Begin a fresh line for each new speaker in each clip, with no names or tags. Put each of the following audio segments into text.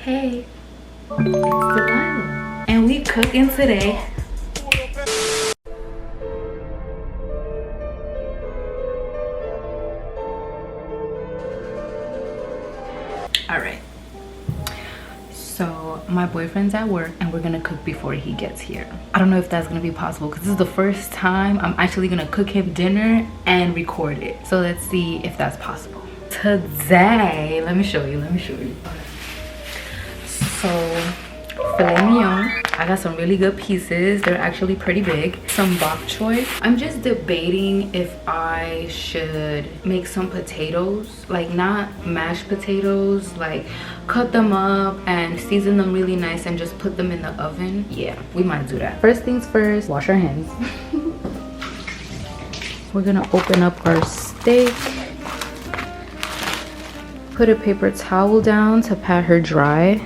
Hey, it's Delilah. And we cooking today. Alright. So my boyfriend's at work and we're gonna cook before he gets here. I don't know if that's gonna be possible because this is the first time I'm actually gonna cook him dinner and record it. So let's see if that's possible. Today, let me show you. So filet mignon, I got some really good pieces. They're actually pretty big. Some bokchoy. I'm just debating if I should make some potatoes, like not mashed potatoes, like cut them up and season them really nice and just put them in the oven. Yeah, we might do that. First things first, wash our hands. We're gonna open up our steak. Put a paper towel down to pat her dry.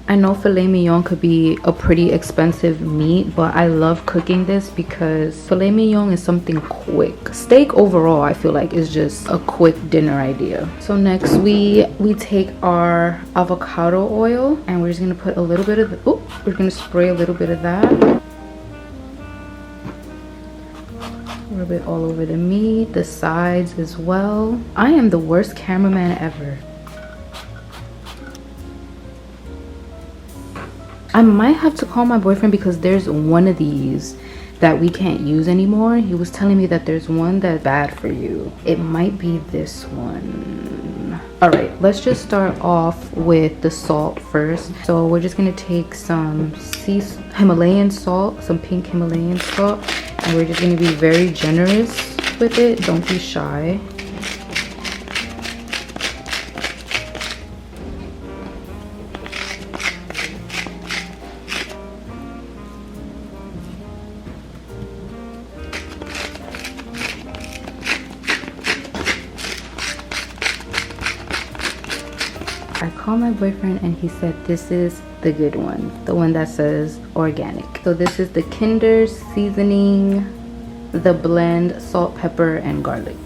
I know filet mignon could be a pretty expensive meat, but I love cooking this because filet mignon is something quick. Steak overall, I feel like, is just a quick dinner idea. So next we take our avocado oil and we're just gonna put a little bit of we're gonna spray a little bit of that. A little bit all over the meat, the sides as well. I am the worst cameraman ever. I might have to call my boyfriend because there's one of these that we can't use anymore. He was telling me that there's one that's bad for you. It might be this one. All right, let's just start off with the salt first. So we're just gonna take some Himalayan salt, some pink Himalayan salt, and we're just gonna be very generous with it. Don't be shy. I called my boyfriend and he said this is the good one, the one that says organic. So this is the Kinder seasoning, the blend, salt, pepper, and garlic.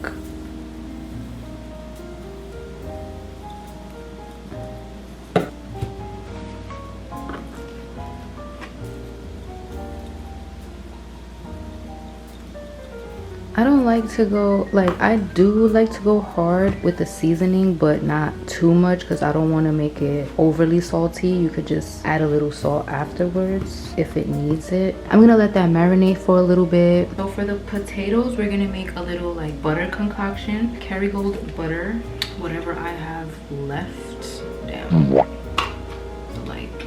I don't like to go, like, I do like to go hard with the seasoning, but not too much because I don't want to make it overly salty. You could just add a little salt afterwards if it needs it. I'm gonna let that marinate for a little bit. So for the potatoes, we're gonna make a little like butter concoction, Kerrygold butter, whatever I have left. Damn. So like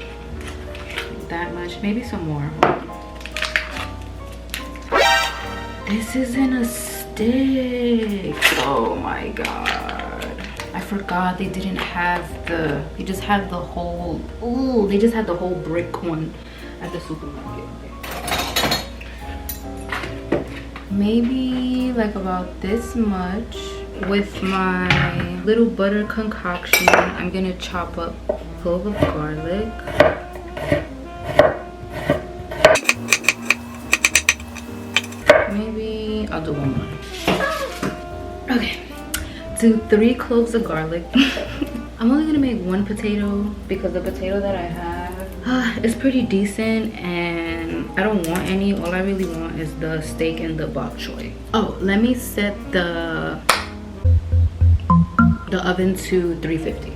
that much, maybe some more. This isn't a stick. Oh my god. I forgot they didn't have they just had the whole, they just had the whole brick one at the supermarket. Maybe like about this much. With my little butter concoction, I'm gonna chop up a clove of garlic. Maybe I'll do one more. Okay, do 3 cloves of garlic. I'm only gonna make 1 potato because the potato that I have is pretty decent and I don't want any. All I really want is the steak and the bok choy. Oh, let me set the oven to 350.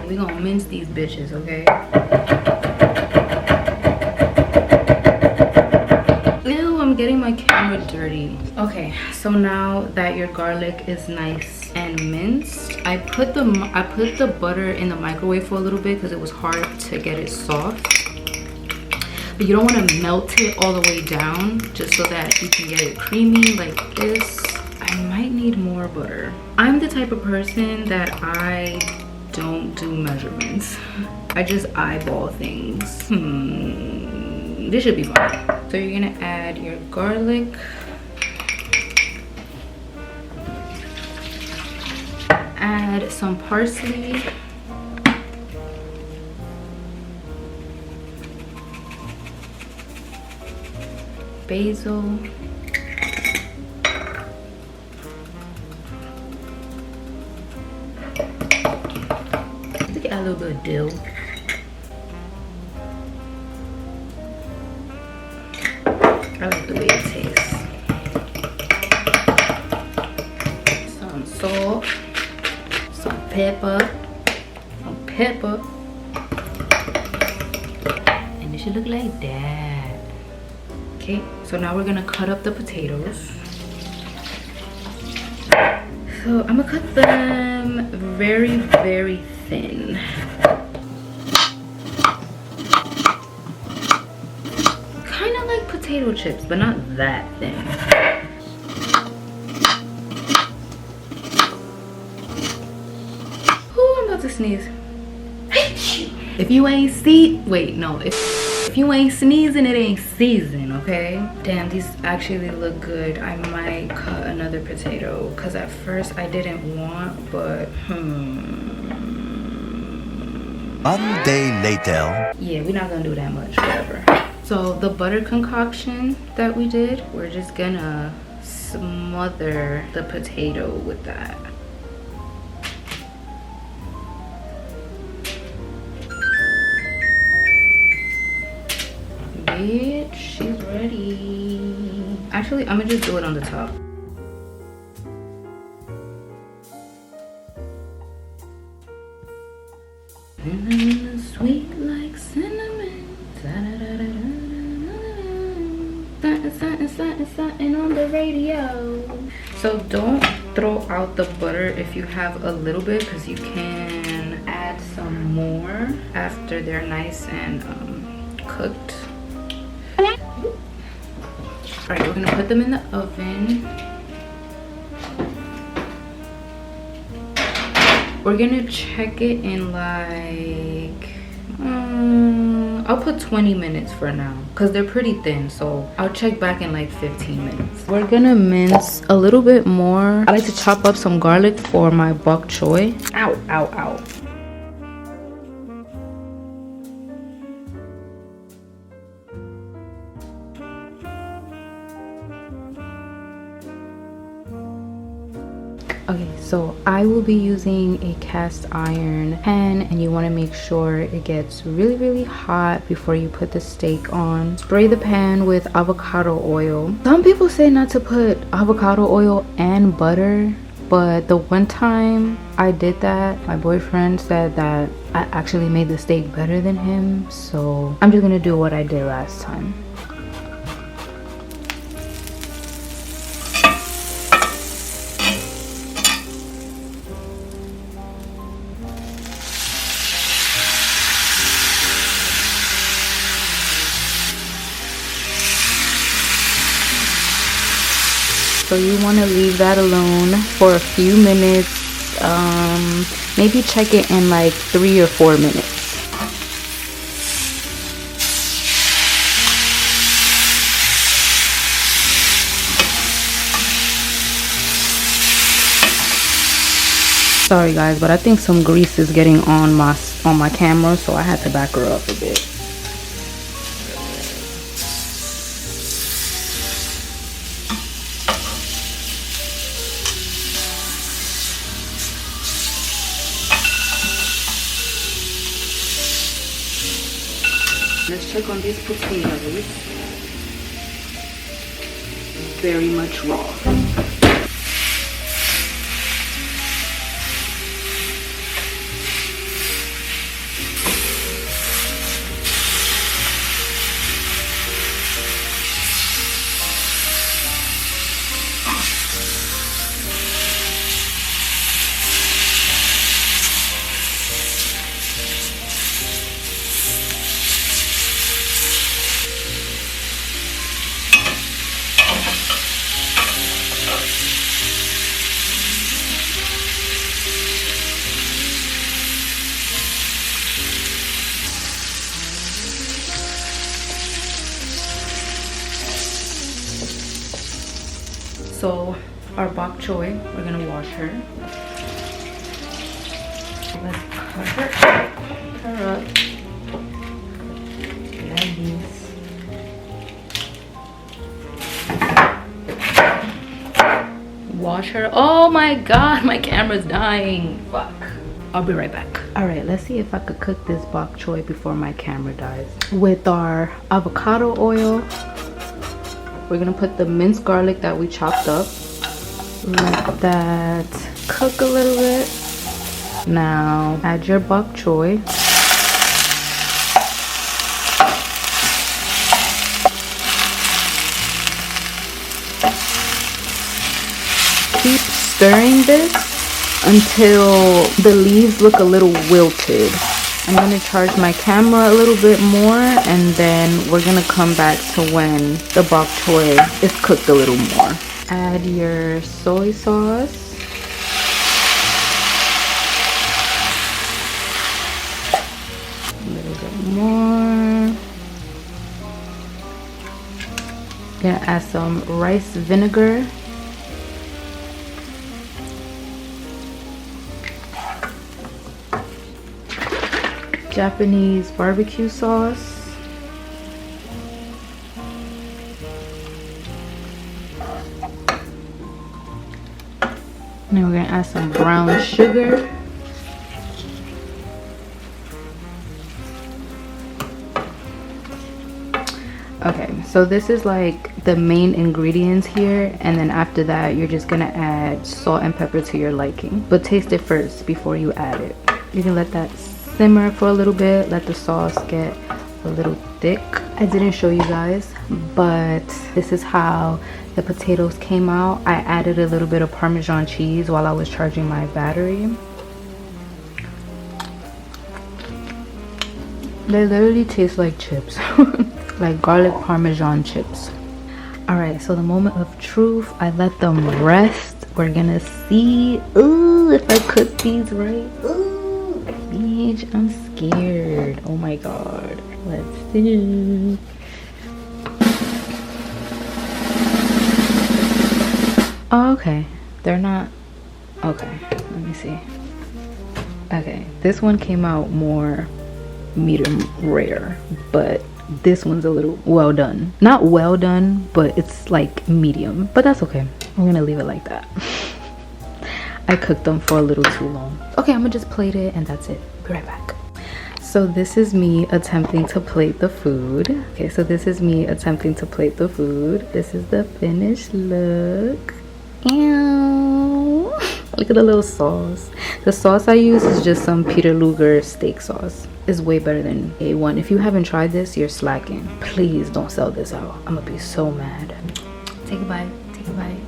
We gonna mince these bitches, okay? Ew, I'm getting my camera dirty. Okay, so now that your garlic is nice and minced, I put the butter in the microwave for a little bit because it was hard to get it soft. But you don't want to melt it all the way down, just so that you can get it creamy like this. I might need more butter. I'm the type of person that I don't do measurements. I just eyeball things. This should be fine. So you're gonna add your garlic. Add some parsley. Basil. Let's get a little bit of dill. I like the way it tastes. Some salt, some pepper, and it should look like that. Okay, so now we're gonna cut up the potatoes. So I'm gonna cut them very, very thin. Kind of like potato chips, but not that thin. Ooh, I'm about to sneeze. If you ain't if you ain't sneezing, it ain't season, okay? Damn, these actually look good. I might cut another potato because at first I didn't want, but
One day later.
Yeah, we're not gonna do that much, whatever. So the butter concoction that we did, we're just gonna smother the potato with that. Bitch, she's ready. Actually, I'm gonna just do it on the top. Sweet like cinnamon. Something on the radio. So don't throw out the butter if you have a little bit, because you can add some more after they're nice and cooked. Alright, we're gonna put them in the oven. We're gonna check it in like, I'll put 20 minutes for now because they're pretty thin. So I'll check back in like 15 minutes. We're gonna mince a little bit more. I like to chop up some garlic for my bok choy. Ow, ow, ow. Okay, so I will be using a cast iron pan, and you want to make sure it gets really, really hot before you put the steak on. Spray the pan with avocado oil. Some people say not to put avocado oil and butter, but the one time I did that, my boyfriend said that I actually made the steak better than him, so I'm just gonna do what I did last time. So you want to leave that alone for a few minutes. Maybe check it in like 3 or 4 minutes. Sorry guys, but I think some grease is getting on my camera, so I had to back her up a bit. Let's check on these potatoes. Very much raw. So our bok choy, we're gonna wash her. Let's cut her up like this. Wash her. Oh my god, my camera's dying. Fuck. I'll be right back. All right, let's see if I could cook this bok choy before my camera dies. With our avocado oil, we're gonna put the minced garlic that we chopped up. Let that cook a little bit. Now add your bok choy. Keep stirring this until the leaves look a little wilted. I'm gonna charge my camera a little bit more, and then we're gonna come back to when the bok choy is cooked a little more. Add your soy sauce. A little bit more. Gonna add some rice vinegar. Japanese barbecue sauce. Now we're gonna add some brown sugar. Okay, so this is like the main ingredients here, and then after that you're just gonna add salt and pepper to your liking, but taste it first before you add it. You can let that simmer for a little bit, let the sauce get a little thick. I didn't show you guys, but this is how the potatoes came out. I added a little bit of Parmesan cheese while I was charging my battery. They literally taste like chips. Like garlic Parmesan chips. Alright, so the moment of truth, I let them rest. We're gonna see if I cook these right. Bitch, I'm scared. Oh my god. Let's see. Oh, okay. They're not. Okay, let me see. Okay, this one came out more medium rare, but this one's a little well done. Not well done, but it's like medium. But that's okay. I'm gonna leave it like that. I cooked them for a little too long. Okay, I'm gonna just plate it and that's it. Be right back. So this is me attempting to plate the food. Okay, so this is me attempting to plate the food. This is the finished look. Ew. Look at the little sauce. The sauce I use is just some Peter Luger steak sauce. It's way better than A1. If you haven't tried this, you're slacking. Please don't sell this out. I'm gonna be so mad. Take a bite. Take a bite.